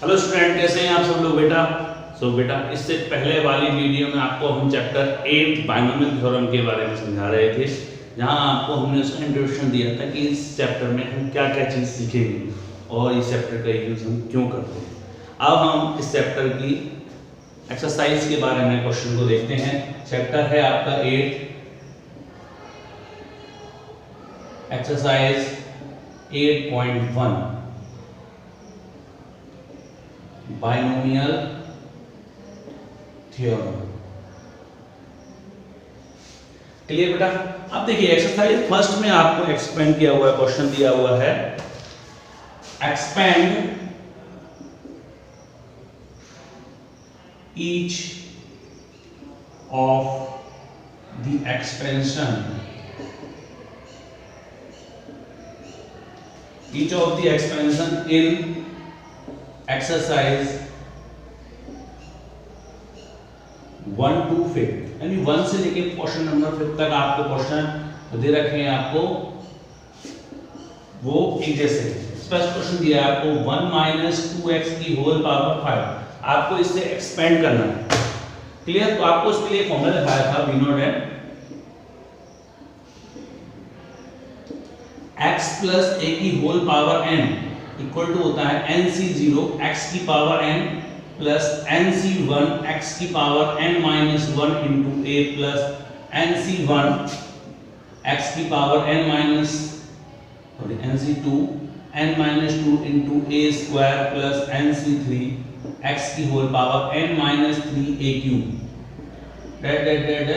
Hello student, कैसे हैं आप सब लोग बेटा। बेटा इससे पहले वाली वीडियो में आपको हम चैप्टर 8 बाइनोमियल थ्योरम के बारे में समझा रहे थे, जहां आपको हमने उसका इंट्रोडक्शन दिया था कि इस चैप्टर में हम क्या क्या चीज़ सीखेंगे और इस चैप्टर का यूज़ हम क्यों करते हैं। अब हम इस चैप्टर की एक्सरसाइज के बारे में क्वेश्चन को देखते हैं। चैप्टर है आपका 8, एक्सरसाइज 8.1 बाइनोमियल थ्योरम। क्लियर बेटा। अब देखिए एक्सरसाइज फर्स्ट में आपको एक्सपेंड किया हुआ है, क्वेश्चन दिया हुआ है expand each of the expansion in exercise 1 to 5, यानी 1 से लेके क्वेश्चन नंबर 5 तक आपको क्वेश्चन दे रखे हैं। आपको वो एक जैसे फर्स्ट क्वेश्चन दिया है आपको 1 माइनस 2x की होल पावर 5, आपको इससे एक्सपेंड करना है। क्लियर। तो आपको इसके लिए फॉर्मूला दिखाया था v not n x plus a की whole power n equal to होता है nc0 x की power n plus nc1 x की power n minus 1 into a plus nc1 x की power n minus nc2 n minus 2 into a square plus nc3 x की whole power n minus 3 a cube that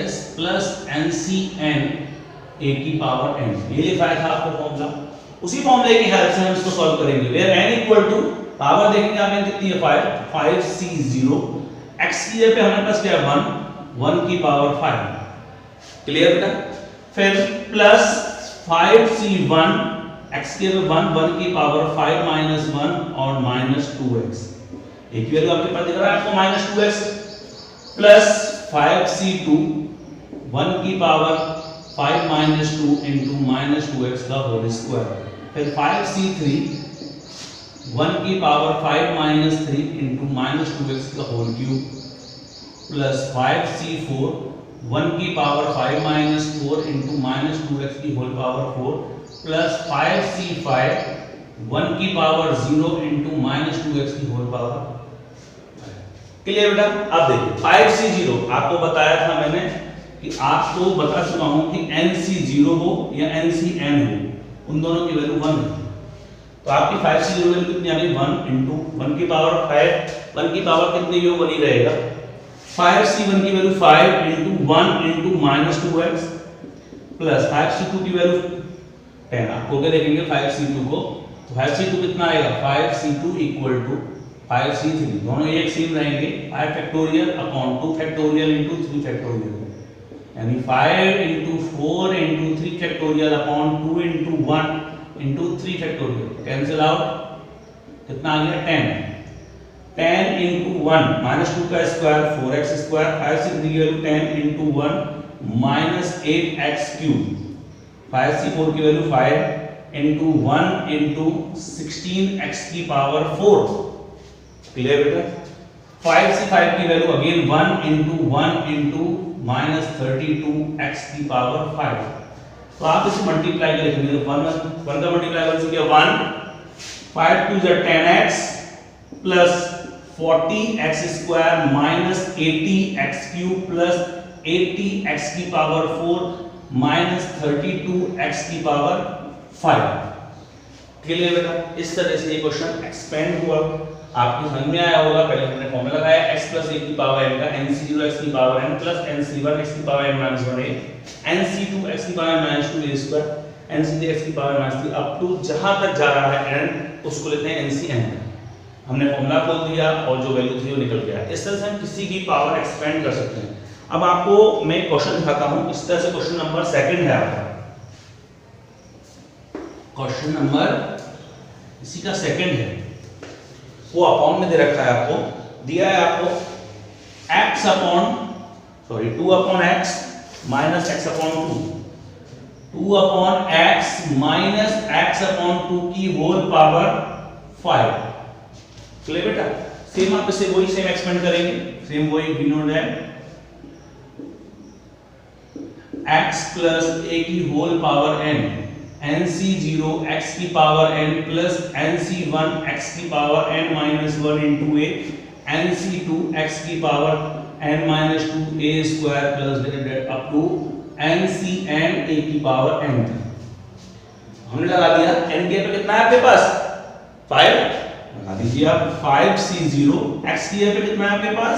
is plus ncn a की power n। ये लिखा था आपको formula. उसी फॉर्मूले की हेल्प से हम इसको सॉल्व करेंगे। Where n equal to power देखेंगे आप n कितनी है 5c0 x की जगह पे हमारे पास क्या है 1 की पावर 5। क्लियर बेटा। फिर प्लस 5c1 x की जगह 1 की पावर 5 माइनस 1 और माइनस 2x। एक ही वैल्यू आपके पास दिख रहा है आपको माइनस 2x प्लस 5c2 1 की power 5 minus 2 into minus 2x का होल स्क्वायर। फिर 5c3 1 की power 5 minus 3 into minus 2x का होल क्यूब प्लस 5c4 1 की power 5 minus 4 into minus 2x की होल पावर 4 प्लस 5c5 1 की पावर 0 इंटू माइनस 2x की whole power. Clear बेटा। अब देखिए 5c0 आपको बताया था मैंने कि आपको बता चुका हूं कि nc0 हो या ncn हो, उन दोनों की वैल्यू 1 है। तो आपकी 5c0 वैल्यू कितनी आ गई 1 इंटू 1 की पावर 5 1 की पावर कितनी हो 1 ही रहेगा। 5c1 की value 5 into 1 into minus 2x plus 5c2 की वैल्यू 10। आपको क्या देखेंगे 5c2 को, तो 5c2 कितना आएगा 5c2 इक्वल टू 5c3, दोनों एक सेम रहेंगे 5 factorial upon 2 factorial into 3 factorial, यानी 5 into 4 into 3 factorial upon 2 into 1 into 3 factorial. Cancel out कितना आ गया 10 इंटू 1 माइनस 2 का स्क्वायर 4x स्क्वायर 5c3 की value 10 into 1 minus 8x cube 5c4 की value 5 into 1 into 16x की power 4। Clear बेटा। 5c5 की value again 1 into minus 32x की power 5। तो आप इसे मल्टीप्लाई करेंगे तो 1 का मल्टीप्लाई 1 से क्या 1 5 2 जा 10x plus 40x square minus 80x cube plus 80x की पावर 4 माइनस 32x की पावर 5। क्लियर बेटा। इस तरह से ये क्वेश्चन एक्सपेंड हुआ, आपको समझ में आया होगा। पहले हमने फॉर्मूला लगाया x प्लस a की पावर n का nc0 x की power n plus nc1 x की power n minus 1a nc2 x की power minus 2a square nc3 x की पावर माइनस 3 अप टू जहां तक जा रहा है n उसको लेते हैं ncn। हमने फॉर्मूला खोल दिया और जो वैल्यू थी वो निकल गया। इस तरह से हम किसी की पावर एक्सपेंड कर सकते हैं। अब आपको मैं क्वेश्चन दिखाता हूं। इस तरह से क्वेश्चन नंबर 2 है आपका, क्वेश्चन नंबर इसी का 2 है, वो अपॉन में दे रखा है, आपको दिया है आपको x upon 2 upon x minus x upon 2 2 upon x minus x upon 2 की होल पावर 5। क्लियर बेटा? सेम आप इसे वही सेम एक्सपेंड करेंगे, सेम वही we know that x plus a की whole power n nc0 x की power n plus nc1 x की power n minus 1 into a nc2 x की power n minus 2 a square plus up to ncn a की power n। हमने लगा दिया n के पे कितना है आपके पास 5, लगा दीजिए आप 5c0 x की पे कितना है आपके पास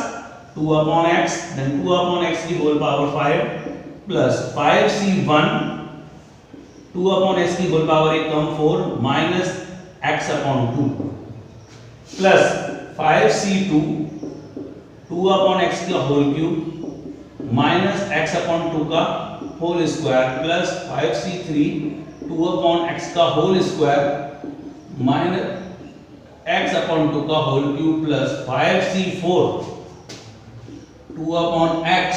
2 upon x, then 2 upon x की whole power 5 plus 5c1 2 upon x की होल पावर 1 कम 4 minus x upon 2 plus 5c2 2 upon x का whole cube minus x upon 2 का whole square plus 5c3 2 upon x का whole square minus x upon 2 का whole cube plus 5c4 2 upon x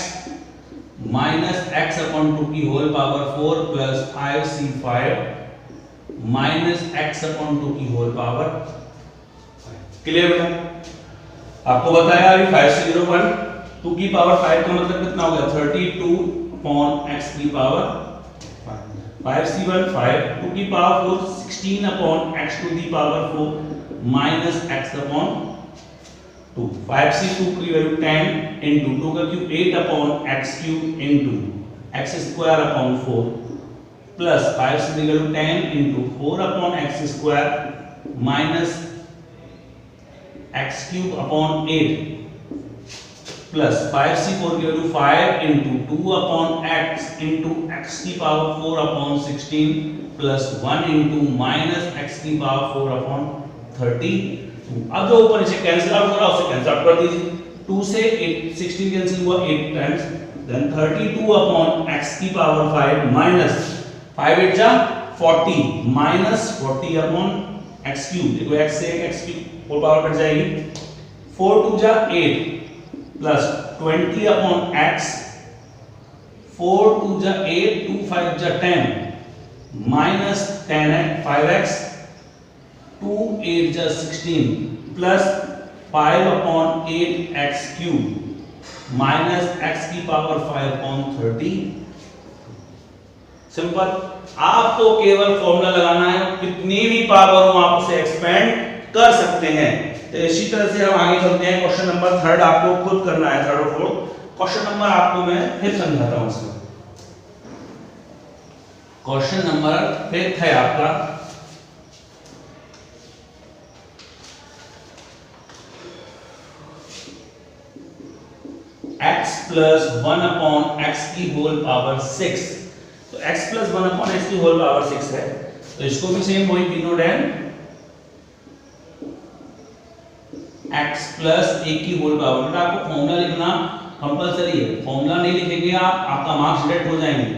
minus x upon 2 की whole power 4 plus 5c5 minus x upon 2 की whole power 5। Clear बेटा? आपको बताया अभी 5c01 2 की power 5 का मतलब कितना हो गया 32 अपॉन x की पावर 5c1 5 2 की power 4 16 upon x to the power 4 minus x upon 2 5c2 की वैल्यू 10 into 2 का cube 8 upon x cube into x square upon 4 plus 5c की value 10 into 4 upon x square minus x cube upon 8 plus 5c4 की value 5 into 2 upon x into x की power 4 upon 16 plus 1 into minus x की power 4 upon 30। अब जो ऊपर नीचे cancel out हो रहा है उसे कैंसिल आउट कर दीजिए 2 से 8 16 कैंसिल हुआ 8 टाइम्स देन 32 अपॉन x की पावर 5 माइनस 5 8 जा 40 माइनस 40 अपॉन x क्यूब देखो x से x की होल पावर कट जाएगी 4 2 जा 8 प्लस 20 अपॉन x 4 2 जा 8 2 5 जा 10 माइनस 10 5x 2 8 जा 16 plus 5 upon 8 x cube minus x की पावर 5 अपॉन 30। सिंपल। आपको केवल फॉर्मूला लगाना है, कितनी भी पावर हो आप उसे एक्सपेंड कर सकते हैं। तो इसी तरह से हम आगे चलते हैं। क्वेश्चन नंबर 3 आपको खुद करना है, 3rd और 4th। क्वेश्चन नंबर आपको मैं फिर समझाता हूं इसमें। क्वेश्चन नंबर 5 है आपका x प्लस 1 अपॉन x की होल पावर 6। तो x प्लस 1 अपॉन x की होल पावर 6 है, तो इसको भी सेम वही we know that x plus a की होल पावर। बेटा आपको फॉर्मूला लिखना कंपलसरी है, फॉर्मूला नहीं लिखेंगे आप आपका मार्क्स डिडक्ट हो जाएंगे।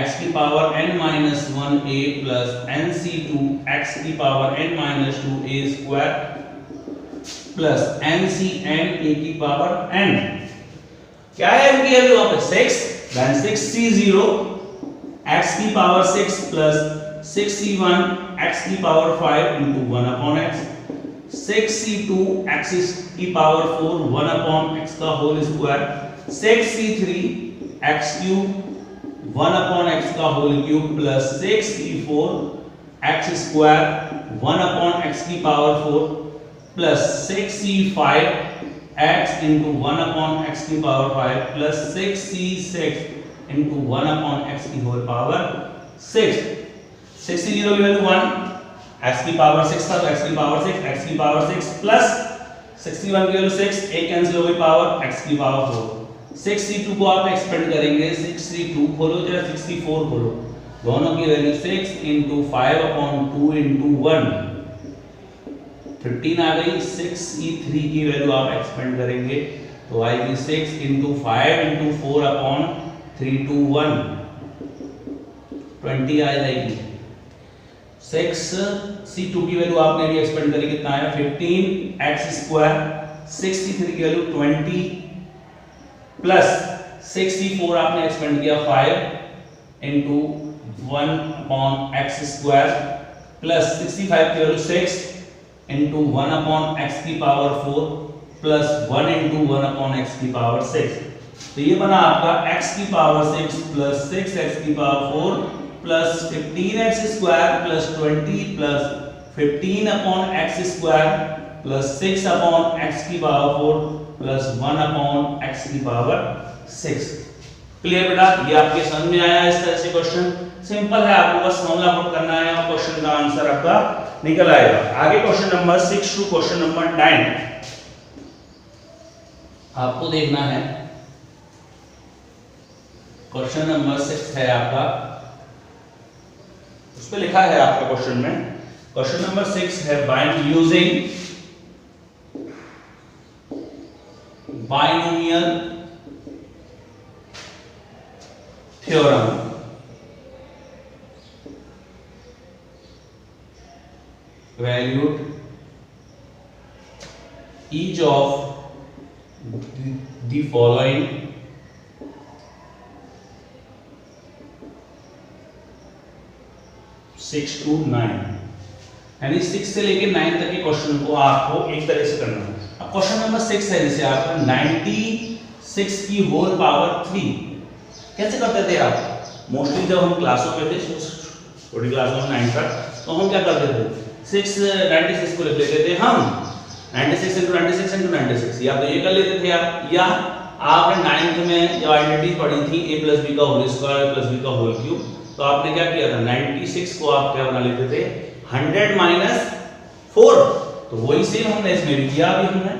x की power n minus 1 a plus nc2 x की power n minus 2 a square plus ncn a की पावर n। क्या है इनकी वैल्यू वहां पे 6 देन 6c0 x की पावर 6 प्लस 6c1 x की power 5 into 1 upon x 6c2 x की पावर 4 1 upon x का whole square 6c3 x cube 1 upon x का whole cube plus 6c4 x square 1 upon x की power 4 plus 6c5 x into 1 upon x की power 5 plus 6c6 into 1 upon x की whole power 6। 6c0 की value 1 x की power 6 था तो x की power 6 x की पावर 6 प्लस 61 की वैल्यू 6 एक कैंसिल हो गई पावर x की पावर 4। 6c2 को आप एक्सपेंड करेंगे 6c2 खोलो जरा 64 खोलो, दोनों की वैल्यू 6 into 5 upon 2 into 1 15 आ गई। 6e3 की वैल्यू आप एक्सपेंड करेंगे तो आएगी 6 into 5 into 4 upon 3 to 1 20 आ जाएगी। 6c2 की वैल्यू आपने भी एक्सपेंड करी, कितना है 15 x स्क्वायर 6c3 की वैल्यू 20 प्लस 6c4 आपने एक्सपेंड किया 5 into 1 upon x square plus 65 की वैल्यू 6 इंटू 1 अपॉन एक्स की power 4 plus 1 into 1 upon x की पावर 6। तो ये बना आपका x की पावर 6 प्लस 6x की power 4 plus 15x square plus 20 plus 15 upon x square plus 6 upon x की पावर 4 प्लस 1 अपॉन x की पावर 6। क्लियर बेटा? ये आपके समझ में आया इस तरह से क्वेश्चन? सिंपल है, आपको बस फॉर्मूला पुट करना है और क्वेश्चन का आंसर आपका निकल आएगा। आगे question number 6 to question number 9 आपको देखना है। क्वेश्चन नंबर 6 है आपका, उस पे लिखा है आपका क्वेश्चन में, क्वेश्चन नंबर 6 है by using binomial theorem valued each of the following six to 9, यानी 6 से लेके 9 तक के क्वेश्चन को आपको एक तरह से करना है। अब क्वेश्चन नंबर 6 है, जैसे आपका 96 की होल पावर 3 कैसे करते थे आप? मोस्टली जब हम क्लासों में थे, छोटी क्लासों में 9 तक, तो हम क्या करते थे? 96 को लिख लेते थे हम 96 into 96 into 96, या तो ये कर लेते थे आप, या आपने 9th में जब आइडेंटिटी पढ़ी थी a प्लस बी का होल स्क्वायर प्लस बी का होल क्यूब, तो आपने क्या किया था? 96 को आप क्या बना लेते थे? 100 माइनस 4। तो वही सेम हमने इसमें भी किया। अभी हमने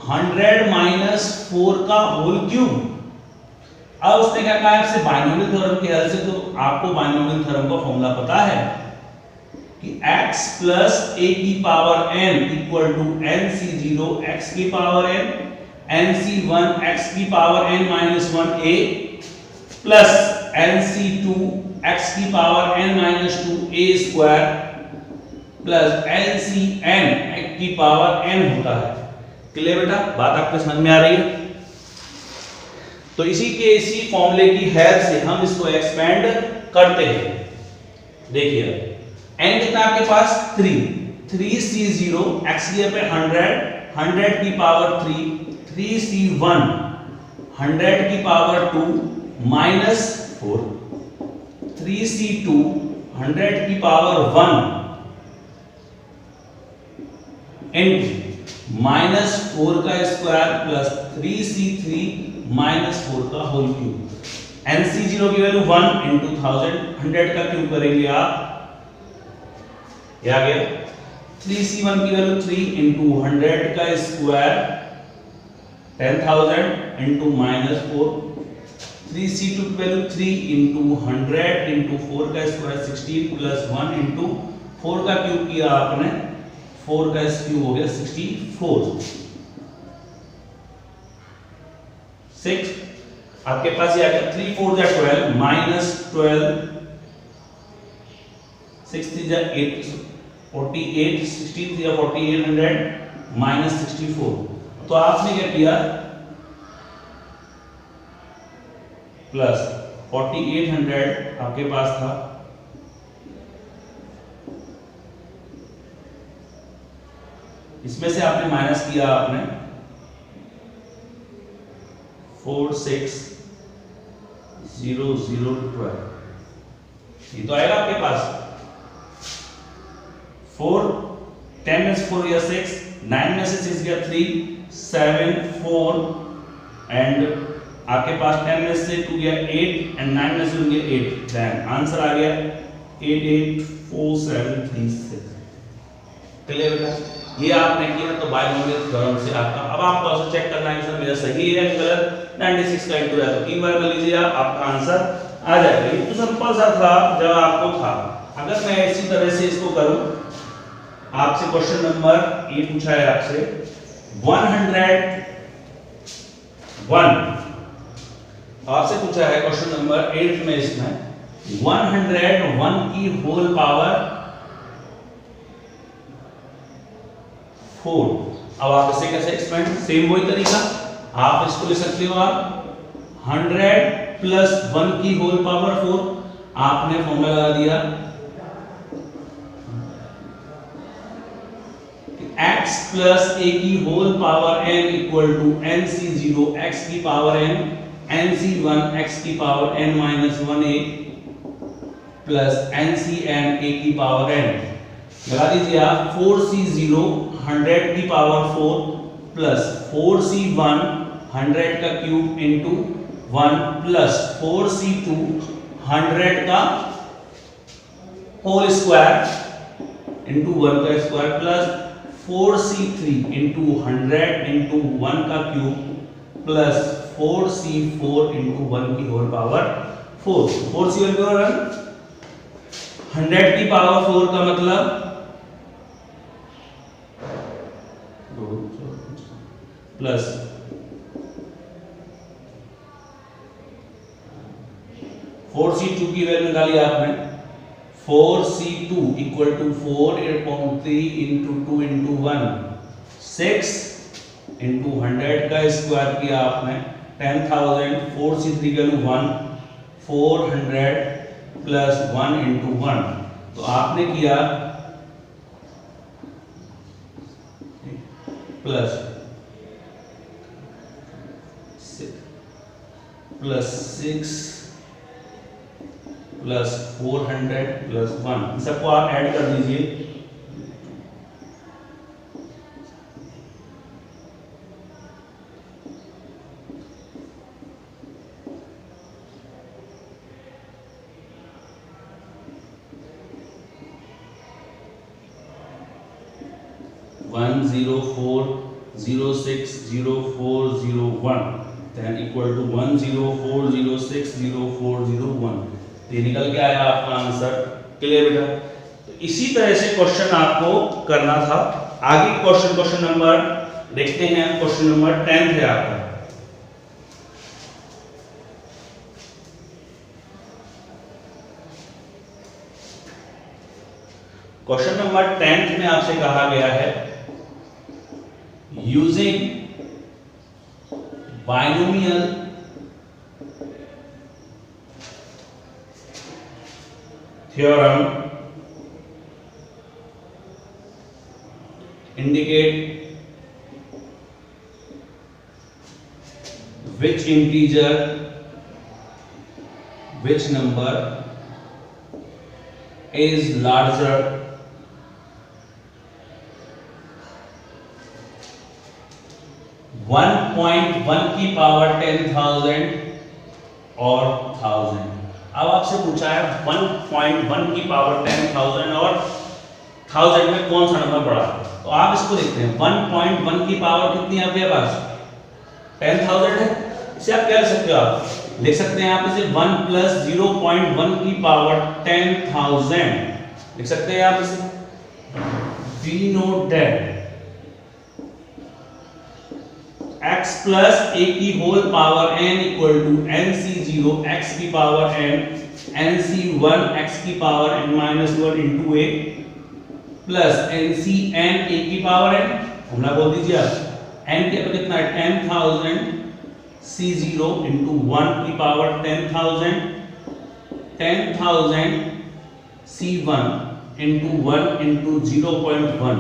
100 माइनस 4 का होल क्यूब। अब उसने क्या कहा आपसे? बाइनोमियल थ्योरम की हेल्प से। तो आपको बाइनोमियल थ्योरम का फॉर्मूला पता है कि x प्लस a की power n equal to nc0 x की पावर n nc1 x की power n minus 1 a plus nc2 x की power n minus 2 a square plus nCn x की power n होता है। क्लियर बेटा? बात आपको समझ में आ रही है? तो इसी फॉर्मूले की हेल्प से हम इसको एक्सपेंड करते हैं। देखिए n कितना आपके पास? 3c0 x लिया पे 100 की पावर 3 3c1 100 की पावर 2 माइनस 4 3c2 100 की पावर 1 इनटू माइनस 4 का स्क्वायर प्लस 3c3 माइनस 4 का होल क्यूब। nc0 की वैल्यू 1 इंटू 1000, 100 का क्यूब करेंगे आप, ये आ गया। 3c1 की वैल्यू 3 इंटू 100 का स्क्वायर 10,000 इंटू माइनस 4। 3c2 की वैल्यू 3 इंटू 100 इंटू 4 का स्क्वायर 16 प्लस 1 इंटू 4 का क्यूब किया आपने, 4 का क्यूब हो गया 64। 6 आपके पास ये आ गया 3 4 जा 12 माइनस 12 6 3 जा 8 48 16 3 जा 4800 माइनस 64। तो आपने क्या किया? प्लस 4800 आपके पास था, इसमें से आपने माइनस किया आपने 460012, ये तो आएगा आपके पास 4 10 में से 4 गया 6 9 में से 6 गया 3 7 4 एंड आपके पास 10 में से 2 गया 8 एंड 9 में से 2 गया 8, देन आंसर आ गया 884736। क्लियर बेटा? ये आपने किया तो बाइनोमियल थ्योरम से आपका, अब आपको ऐसे चेक करना है कि सर मेरा सही है या गलत। 96 का इंटू है तो 3 बार कर लीजिए आप, आपका आंसर आ जाएगा। ये तो सिंपल सा था जब आपको था। अगर मैं इसी तरह से इसको करूं, आपसे क्वेश्चन नंबर ये पूछा है आपसे 101, आपसे पूछा है क्वेश्चन नंबर 8 में, इसमें 101 की होल पावर 4। अब आप इसे कैसे एक्सपेंड? सेम वही तरीका, आप इसको ले सकते हो आप 100 प्लस 1 की होल पावर 4, आपने फॉर्मूला लगा दिया x प्लस a की whole power n equal to nc0 x की पावर n nc1 x की power n minus 1a plus ncn a की पावर n। लगा दीजिए आप 4c0 100 की पावर 4 प्लस 4c1 100 का क्यूब इंटू 1 प्लस 4c2 100 का होल स्क्वायर इंटू 1 का square plus 4c3 into 100 into 1 का क्यूब प्लस 4c4 इंटू 1 की होल पावर 4। 4c1 की पावर 100 की पावर 4 का मतलब प्लस 4c2 की वैल्यू निकाली आपने 4c2 equal to 4/3 into 2 into 1 6 into 100 का स्क्वायर किया आपने 10,000 4c3 की वैल्यू 1 400 प्लस 1 इंटू 1 तो आपने किया प्लस 6 प्लस 400 प्लस 1 इन सबको आप ऐड कर दीजिए। वन 040604001 then equal to 104060401 ये निकल के आया आपका आंसर। क्लियर बेटा? तो इसी तरह से क्वेश्चन आपको करना था। आगे क्वेश्चन नंबर देखते हैं। क्वेश्चन नंबर 10 है आपका। क्वेश्चन नंबर 10 में आपसे कहा गया है using binomial theorem indicate which number is larger one की पावर 10,000 और 1000। अब आपसे पूछा है 1.1 की पावर 10,000 और 1000 में कौन सा नंबर बड़ा है। तो आप इसको देखते हैं 1.1 की पावर कितनी है आपके पास 10,000 है। इसे आप क्या लिख सकते हो? आप लिख सकते हैं आप इसे 1 प्लस 0.1 की पावर 10,000 लिख सकते हैं आप इसे। We know that x plus a की whole power n equal to nc0 x की पावर n nc1 x की power n minus 1 into a plus ncn a की पावर n फॉर्मूला बोल दीजिए आप। n के ऊपर कितना है 10,000 c0 इंटू 1 की power 10,000 c1 into 1 into 0.1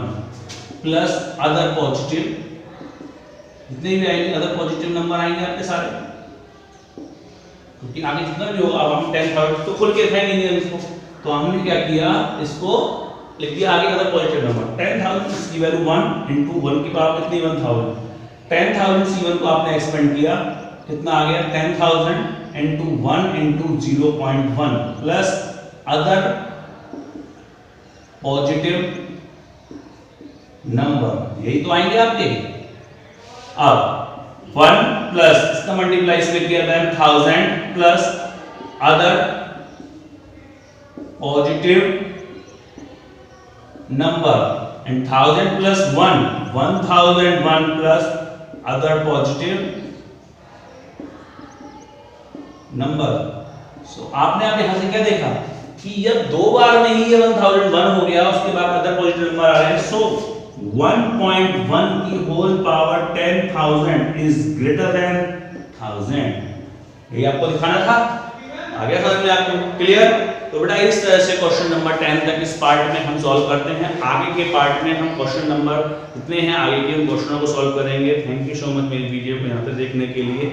plus other positive जितने भी आएंगे अदर पॉजिटिव नंबर आएंगे आपके सारे, क्योंकि आगे जितना भी होगा अब हम 10,000 तो खोल के दिखाएंगे नहीं इसको। तो हमने क्या किया इसको लिख दिया आगे अदर पॉजिटिव नंबर 10,000 इसकी वैल्यू 1 इंटू 1 की पावर कितनी 1000 10,000 c1 को आपने एक्सपेंड किया कितना आ गया 10,000 into 1 into 0.1 plus other positive number यही तो आएंगे आपके। अब 1 प्लस इसका मल्टीप्लाई इसमें किया था 1000 plus other positive number and 1000 plus 1 1001 plus other positive number. So आपने अब यहां से क्या देखा कि ये दो बार में ही 1001 हो गया उसके बाद अदर पॉजिटिव नंबर आ रहे हैं। सो 1.1 की whole power 10,000 is greater than 1000। ये आपको दिखाना था। आ गया समझ में आपको? क्लियर? तो बेटा इस तरह से क्वेश्चन नंबर 10 तक इस पार्ट में हम सॉल्व करते हैं। आगे के पार्ट में हम क्वेश्चन नंबर जितने हैं आगे के क्वेश्चनों को सॉल्व करेंगे। थैंक यू सो मच मेरी वीडियो को यहाँ तक देखने के लिए।